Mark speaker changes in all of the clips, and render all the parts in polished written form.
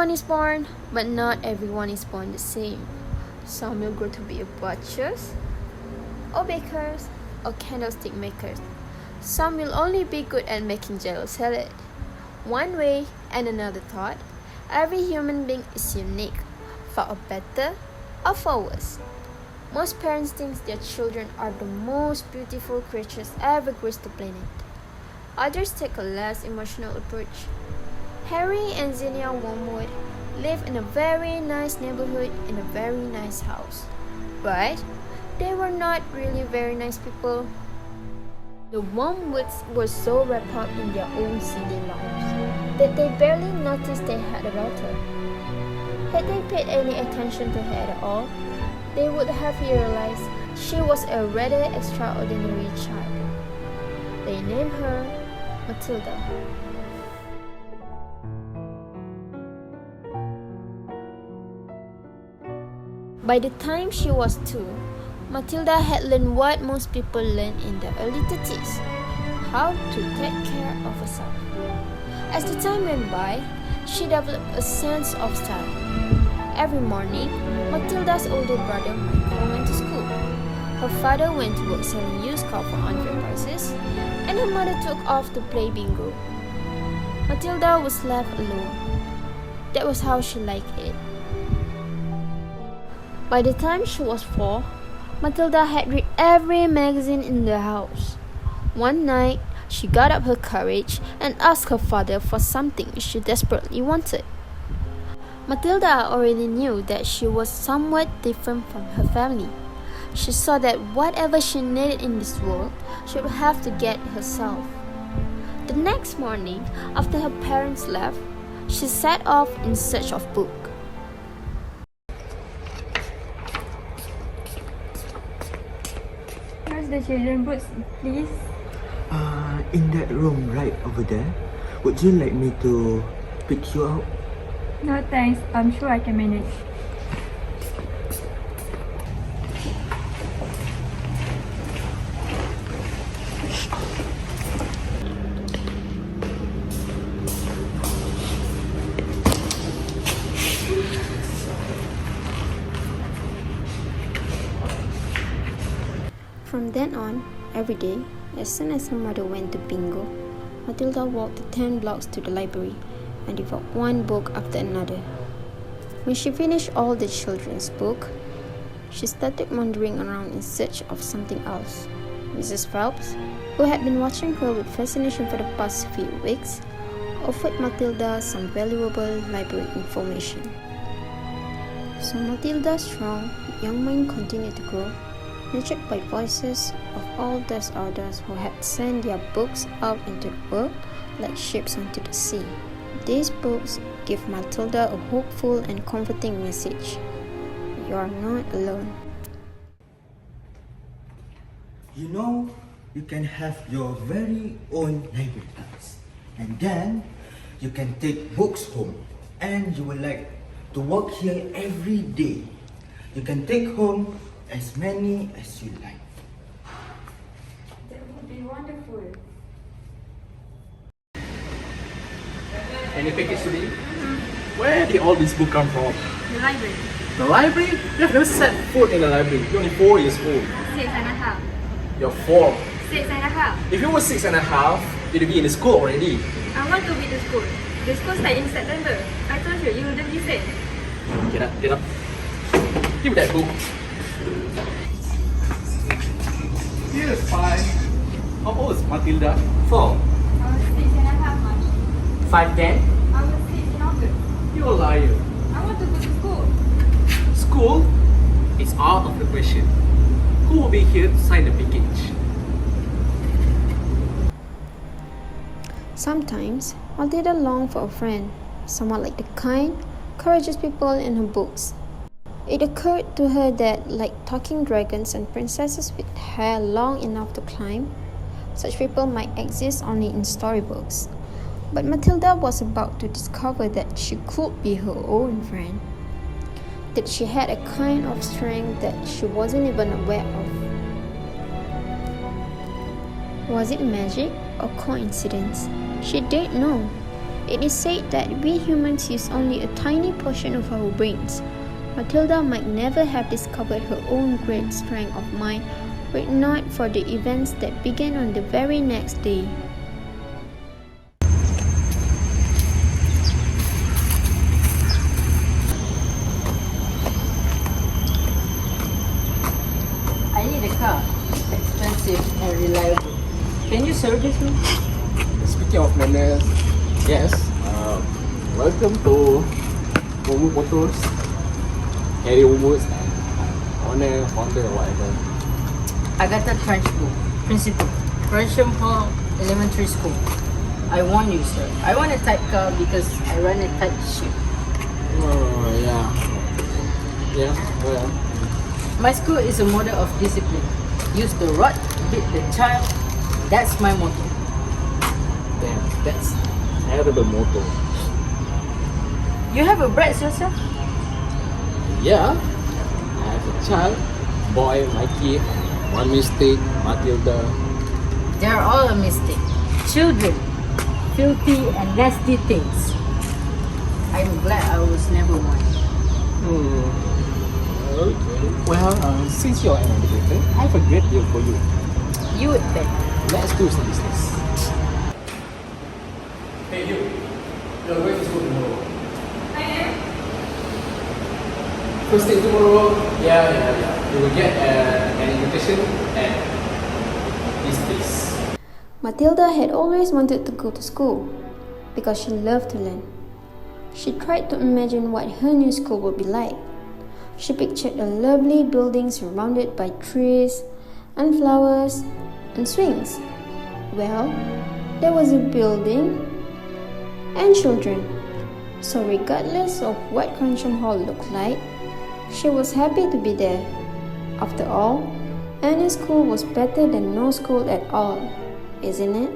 Speaker 1: Everyone is born, but not everyone is born the same. Some will grow to be a butchers, or bakers, or candlestick makers. Some will only be good at making jello salad. One way and another thought, every human being is unique, for a better or for worse. Most parents think their children are the most beautiful creatures ever graced the planet. Others take a less emotional approach. Harry and Zinnia Wormwood live in a very nice neighborhood in a very nice house. But they were not really very nice people. The Wormwoods were so wrapped up in their own silly lives that they barely noticed they had a daughter. Had they paid any attention to her at all, they would have realized she was a rather extraordinary child. They named her Matilda. By the time she was 2, Matilda had learned what most people learn in their early 30s, how to take care of herself. As the time went by, she developed a sense of style. Every morning, Matilda's older brother Michael went to school. Her father went to work selling used cars for unfair prices, and her mother took off to play bingo. Matilda was left alone. That was how she liked it. By the time she was 4, Matilda had read every magazine in the house. One night, she got up her courage and asked her father for something she desperately wanted. Matilda already knew that she was somewhat different from her family. She saw that whatever she needed in this world, she would have to get herself. The next morning, after her parents left, she set off in search of books.
Speaker 2: Where's the children's books, please?
Speaker 3: In that room right over there. Would you like me to pick you out?
Speaker 2: No thanks, I'm sure I can manage.
Speaker 1: From then on, every day, as soon as her mother went to bingo, Matilda walked the 10 blocks to the library and devoured one book after another. When she finished all the children's books, she started wandering around in search of something else. Mrs. Phelps, who had been watching her with fascination for the past few weeks, offered Matilda some valuable library information. So Matilda's strong young mind continued to grow, nurtured by voices of all those others who had sent their books out into the world like ships onto the sea. These books give Matilda a hopeful and comforting message. You are not alone.
Speaker 3: You know, you can have your very own library class. And then, you can take books home. And you will like to work here every day. You can take home as many as you like.
Speaker 2: That would be wonderful.
Speaker 4: Any package today? Where did all these books come from?
Speaker 2: The library.
Speaker 4: The library? You have never set foot in the library. You're only 4 years old.
Speaker 2: 6.5.
Speaker 4: You're 4.
Speaker 2: 6.5.
Speaker 4: If you were 6.5, you'd be in the school already.
Speaker 2: I want to be the school. The school starts in September. I told you, you wouldn't listen.
Speaker 4: Get up. Give me that book. Here's 5. How old is Matilda? 4.
Speaker 2: I was 6.5 months.
Speaker 4: 5 then?
Speaker 2: I was 6 in August.
Speaker 4: You're a liar.
Speaker 2: I want to go to school.
Speaker 4: School is out of the question. Who will be here to sign the package?
Speaker 1: Sometimes, Matilda longed for a friend, someone like the kind, courageous people in her books. It occurred to her that, like talking dragons and princesses with hair long enough to climb, such people might exist only in storybooks. But Matilda was about to discover that she could be her own friend, that she had a kind of strength that she wasn't even aware of. Was it magic or coincidence? She didn't know. It is said that we humans use only a tiny portion of our brains. Matilda might never have discovered her own great strength of mind were it not for the events that began on the very next day.
Speaker 5: I need a car. Expensive and reliable. Can you service me?
Speaker 4: Speaking of manners, yes. Welcome to Umut Motors. Harry Umut and Honda or whatever.
Speaker 5: Agatha Trenchbow, Principal, Persham Hall Elementary School. I warn you, sir. I want a tight car because I run a tight ship.
Speaker 4: Oh, yeah. Yeah, well.
Speaker 5: My school is a model of discipline. Use the rod, beat the child. That's my motto.
Speaker 4: Damn, that's terrible motto.
Speaker 5: You have a brat yourself?
Speaker 4: Yeah, I have a child, boy, Mikey, one mistake, Matilda.
Speaker 5: They're all a mistake. Children, filthy and nasty things. I'm glad I was never one.
Speaker 4: Okay. Well, since you're an educator, I have a great deal for you.
Speaker 5: You would bet.
Speaker 4: Let's do some business. Hey, you. You're going to school tomorrow.
Speaker 2: I am.
Speaker 4: First thing tomorrow, yeah. You will get an invitation at this place.
Speaker 1: Matilda had always wanted to go to school because she loved to learn. She tried to imagine what her new school would be like. She pictured a lovely building surrounded by trees and flowers and swings. Well, there was a building and children. So regardless of what Cransham Hall looked like, she was happy to be there. After all, any school was better than no school at all, isn't it?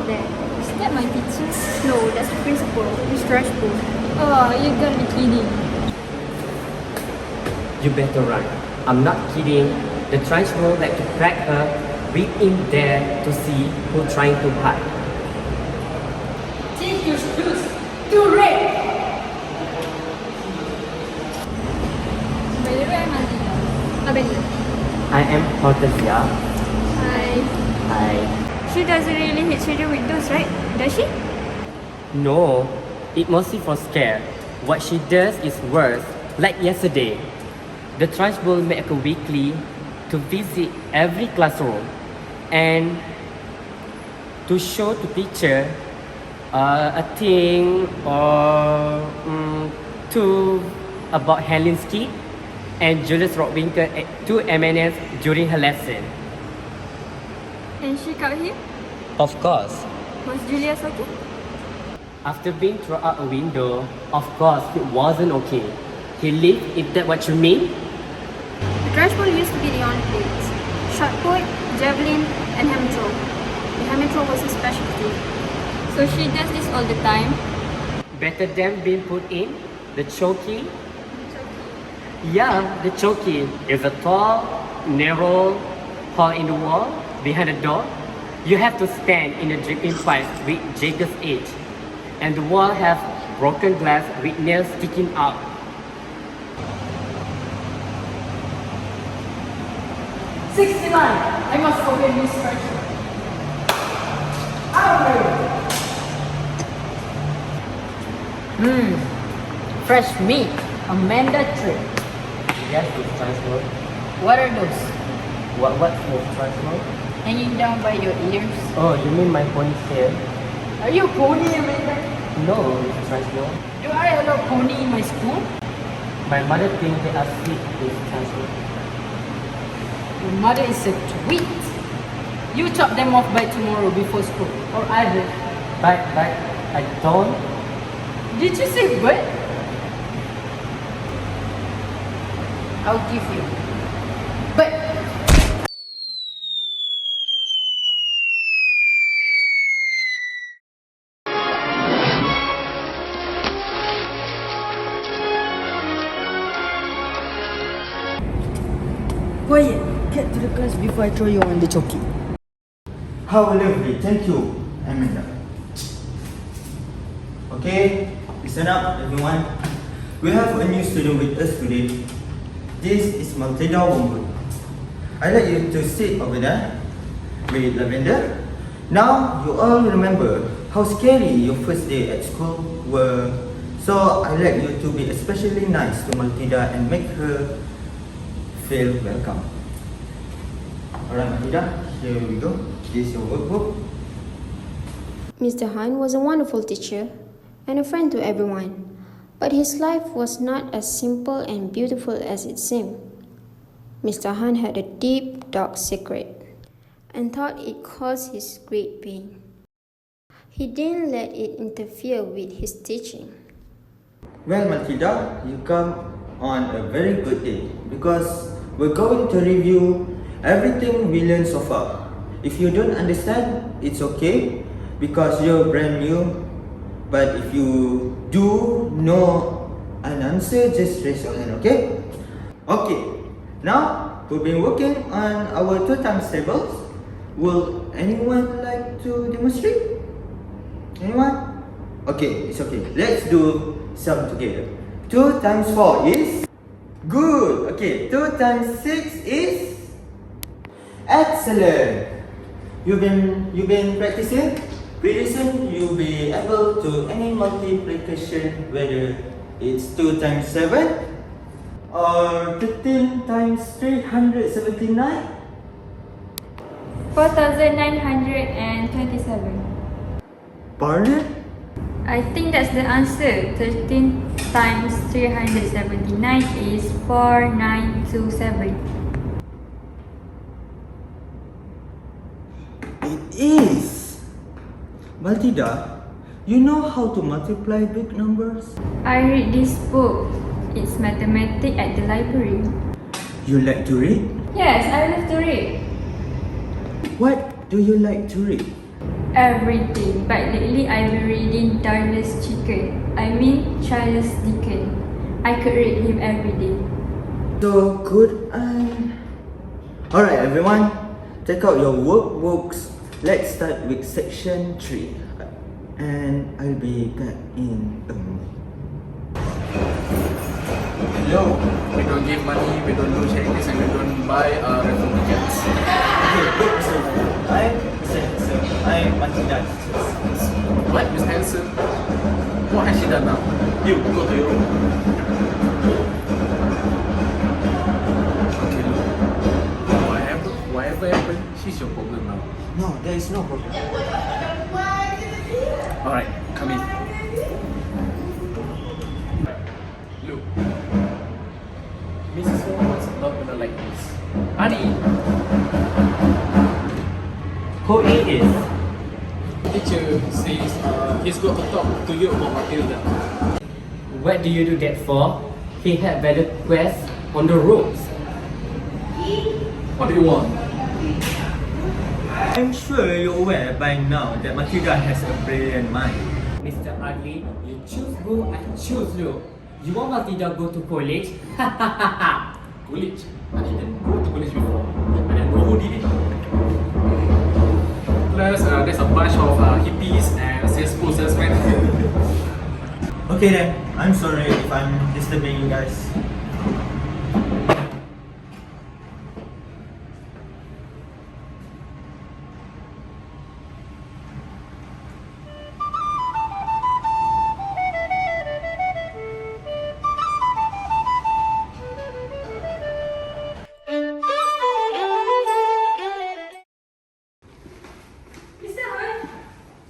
Speaker 2: Is that my teacher? No, that's the principal, Miss Trashpool. Oh, you gotta be kidding.
Speaker 6: You better run. I'm not kidding. The trench will like to crack her. We in there to see who trying to hide.
Speaker 5: Take your shoes. Too late.
Speaker 2: By the way, I'm Matilda. Matilda.
Speaker 6: I am Hortensia.
Speaker 2: Hi.
Speaker 6: I
Speaker 2: She doesn't really hit children with those, right? Does she?
Speaker 6: No, it mostly for scare. What she does is worse. Like yesterday, the trench will make a weekly to visit every classroom and to show to teacher a thing or two about Helinski and Julius Rockwinkle at 2 MNS during her lesson.
Speaker 2: And she caught him?
Speaker 6: Of course.
Speaker 2: Was Julius okay?
Speaker 6: After being thrown out a window, of course it wasn't okay. He lived, if that's what you mean.
Speaker 2: The trash ball used to be the Olympics. Shot put, javelin, and hammer throw. The hammer throw was his specialty. So she does this all the time?
Speaker 6: Better than being put in the chokey. Yeah, the chokey is a tall, narrow hole in the wall behind the door. You have to stand in a dripping pipe with jagged edge, and the wall have broken glass with nails sticking out.
Speaker 5: I must obey Miss Trashpool. Fresh meat. Amanda trip.
Speaker 6: Yes, it's transfer.
Speaker 5: What are those?
Speaker 6: What's most transfer?
Speaker 5: Hanging down by your ears?
Speaker 6: Oh, you mean my ponytail?
Speaker 5: Are you a pony, Amanda?
Speaker 6: No, it's transfer.
Speaker 5: Do I allow pony in my school?
Speaker 6: My mother thinks they are sick with transfer.
Speaker 5: Your mother is a tweet. You chop them off by tomorrow before school. Or I will.
Speaker 6: But I don't.
Speaker 5: Did you say what? I'll give you. But quiet. Get to the class before I throw you on the chalky.
Speaker 3: How lovely. Thank you, Amanda. Okay, listen up, everyone. We have a new student with us today. This is Matilda. I'd like you to sit over there with Lavender. Now, you all remember how scary your first day at school were. So, I'd like you to be especially nice to Matilda and make her feel welcome. Alright, Matilda, here we go. This is your workbook.
Speaker 2: Mr. Han was a wonderful teacher and a friend to everyone, but his life was not as simple and beautiful as it seemed. Mr. Han had a deep, dark secret and thought it caused his great pain. He didn't let it interfere with his teaching.
Speaker 3: Well, Matilda, you come on a very good day because we're going to review everything we learned so far. If you don't understand, it's okay because you're brand new. But if you do know an answer, just raise your hand, okay? Okay, now we've been working on our 2 times tables. Will anyone like to demonstrate? Anyone? Okay, it's okay. Let's do some together. 2 times 4 is? Good. Okay, 2 times 6 is? Excellent. You've been practicing? Pretty soon you'll be able to any multiplication, whether it's 2 times 7 or 13 times 379.
Speaker 2: 4,927.
Speaker 3: Pardon?
Speaker 2: I think that's the answer. 13 times 379 is 4927.
Speaker 3: It is. Matilda, you know how to multiply big numbers?
Speaker 2: I read this book. It's mathematics at the library.
Speaker 3: You like to read?
Speaker 2: Yes, I love to read.
Speaker 3: What do you like to read?
Speaker 2: Everything, but lately I've been reading Charles Dickens. I could read him every day.
Speaker 3: So good. Alright, everyone, take out your workbooks. Let's start with section 3. And I'll be back in a moment.
Speaker 4: Hello, we don't give money, we don't do charities, and we don't buy raffle tickets.
Speaker 3: Okay, look, Mr. I'm Mr. Handsome. I'm Matilda.
Speaker 4: What, Miss Hanson? What has she done now? You, go to your room. Okay, look. Whatever happened, she's your problem now.
Speaker 3: No, there is no problem.
Speaker 4: Alright, come in. Look. Mrs. Holmes not gonna like this. Annie!
Speaker 6: Who it is?
Speaker 4: Teacher says he's got to talk to you about Matilda.
Speaker 6: What do you do that for? He had better quest on the ropes.
Speaker 4: What do you want?
Speaker 3: I'm sure you're aware by now that Matilda has a brilliant mind.
Speaker 6: Mr. Ugly, you choose go, I choose you. You want Matilda go to college? Ha ha ha ha!
Speaker 4: College? I didn't go to college before. I didn't know who did it. Plus, there's a bunch of hippies and salesmen.
Speaker 3: Okay then, I'm sorry if I'm disturbing you guys.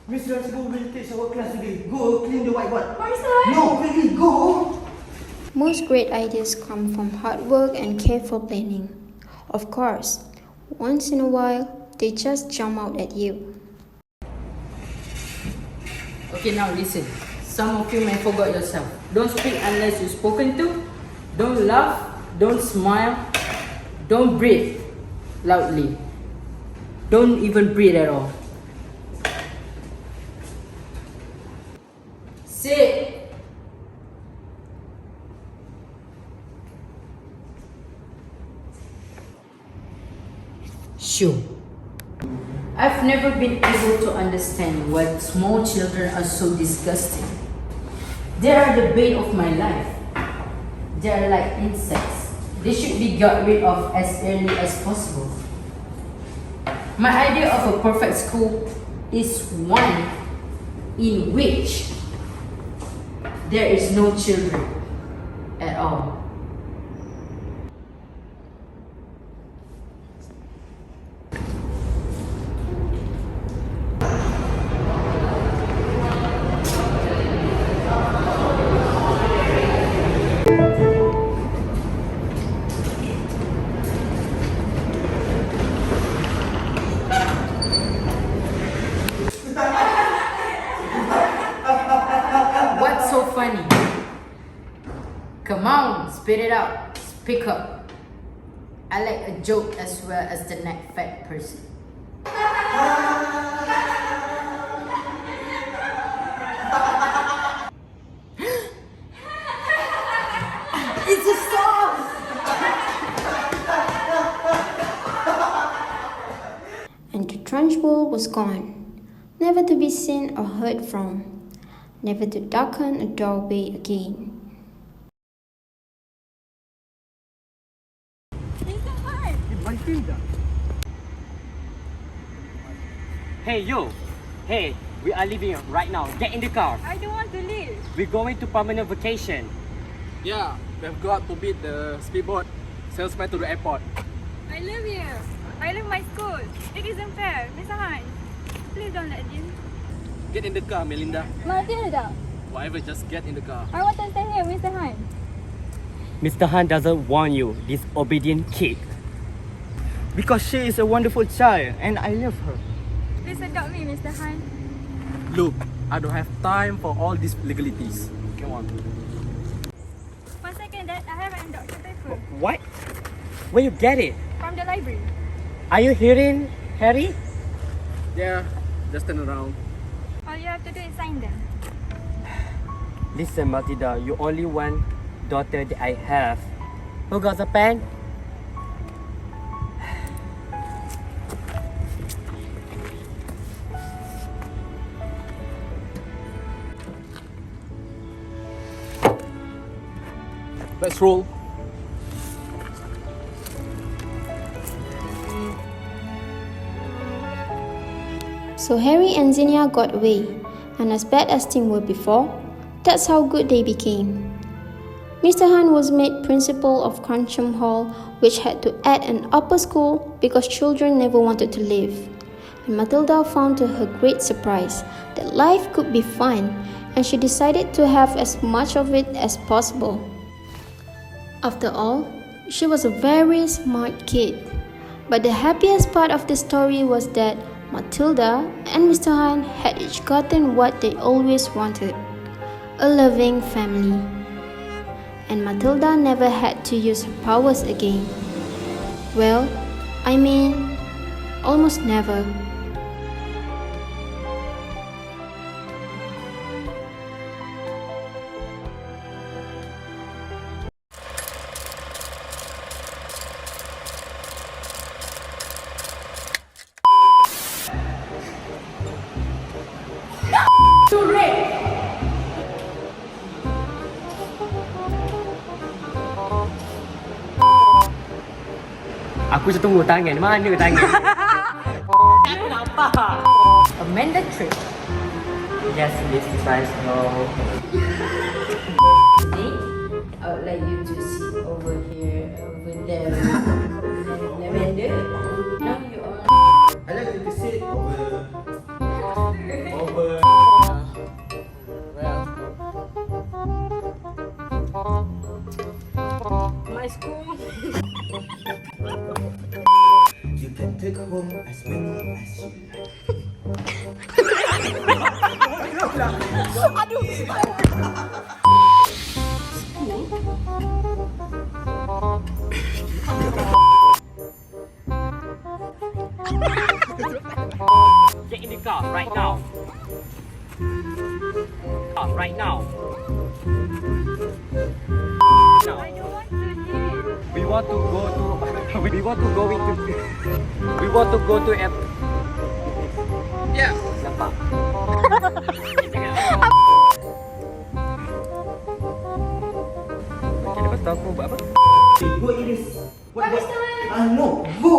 Speaker 3: Miss Rasgo will teach our class today. Go clean the whiteboard. No, quickly, go!
Speaker 2: Most great ideas come from hard work and careful planning. Of course, once in a while, they just jump out at you.
Speaker 5: Okay, now listen. Some of you may forget yourself. Don't speak unless you're spoken to. Don't laugh Don't smile. Don't breathe loudly. Don't even breathe at all. Sit. Sure. I've never been able to understand why small children are so disgusting. They are the bane of my life. They are like insects. They should be got rid of as early as possible. My idea of a perfect school is one in which there is no children at all. What's so funny? Come on, spit it out. Speak up. I like a joke as well as the neck fat person. It's a song!
Speaker 2: And the Trunchbull was gone, never to be seen or heard from, never to darken a doorway again.
Speaker 4: Matilda.
Speaker 6: Hey, you! Hey, we are leaving right now. Get in the car.
Speaker 7: I don't want to leave.
Speaker 6: We're going to permanent vacation.
Speaker 4: Yeah, we've got to beat the speedboat salesman to the airport.
Speaker 7: I live here. I love my school. It isn't fair. Mr. Han, please don't let him.
Speaker 4: Get in the car, Melinda.
Speaker 7: Matilda,
Speaker 4: Whatever, just get in the car.
Speaker 7: I want to stay here, Mr. Han.
Speaker 6: Mr. Han doesn't want you, disobedient kid.
Speaker 3: Because she is a wonderful child and I love her.
Speaker 7: Please adopt me, Mr. Han.
Speaker 4: Look, I don't have time for all these legalities. Come on.
Speaker 7: 1 second, Dad. I have an adoption paper
Speaker 6: What? Where you get it?
Speaker 7: from the library.
Speaker 6: Are you hearing, Harry?
Speaker 4: Yeah, just turn around.
Speaker 7: All you have to do is sign them.
Speaker 6: Listen, Matilda, you only one daughter that I have. Who got the pen?
Speaker 4: Let's roll.
Speaker 2: So Harry and Zinnia got away, and as bad as things were before, that's how good they became. Mr. Han was made principal of Cransham Hall, which had to add an upper school because children never wanted to live. And Matilda found to her great surprise that life could be fun, and she decided to have as much of it as possible. After all, she was a very smart kid. But the happiest part of the story was that Matilda and Mr. Han had each gotten what they always wanted, a loving family. And Matilda never had to use her powers again. Well, I mean, almost never.
Speaker 6: Aku je tunggu tangan. Mana tangan? Aku nampak.
Speaker 5: Amanda trip.
Speaker 6: Yes, Miss Transno.
Speaker 5: See? I would like you to sit over here, over there. Lavender. Now you are.
Speaker 3: I like you to sit over.
Speaker 5: My school.
Speaker 3: You can take home as many as you like.
Speaker 5: School?
Speaker 6: right now. Now.
Speaker 7: I don't want to eat.
Speaker 6: We want to go to we want to go into we want to go to yeah. Nampak? Okay, lepas tu aku buat apa?
Speaker 3: Go Iris. What? No. Go.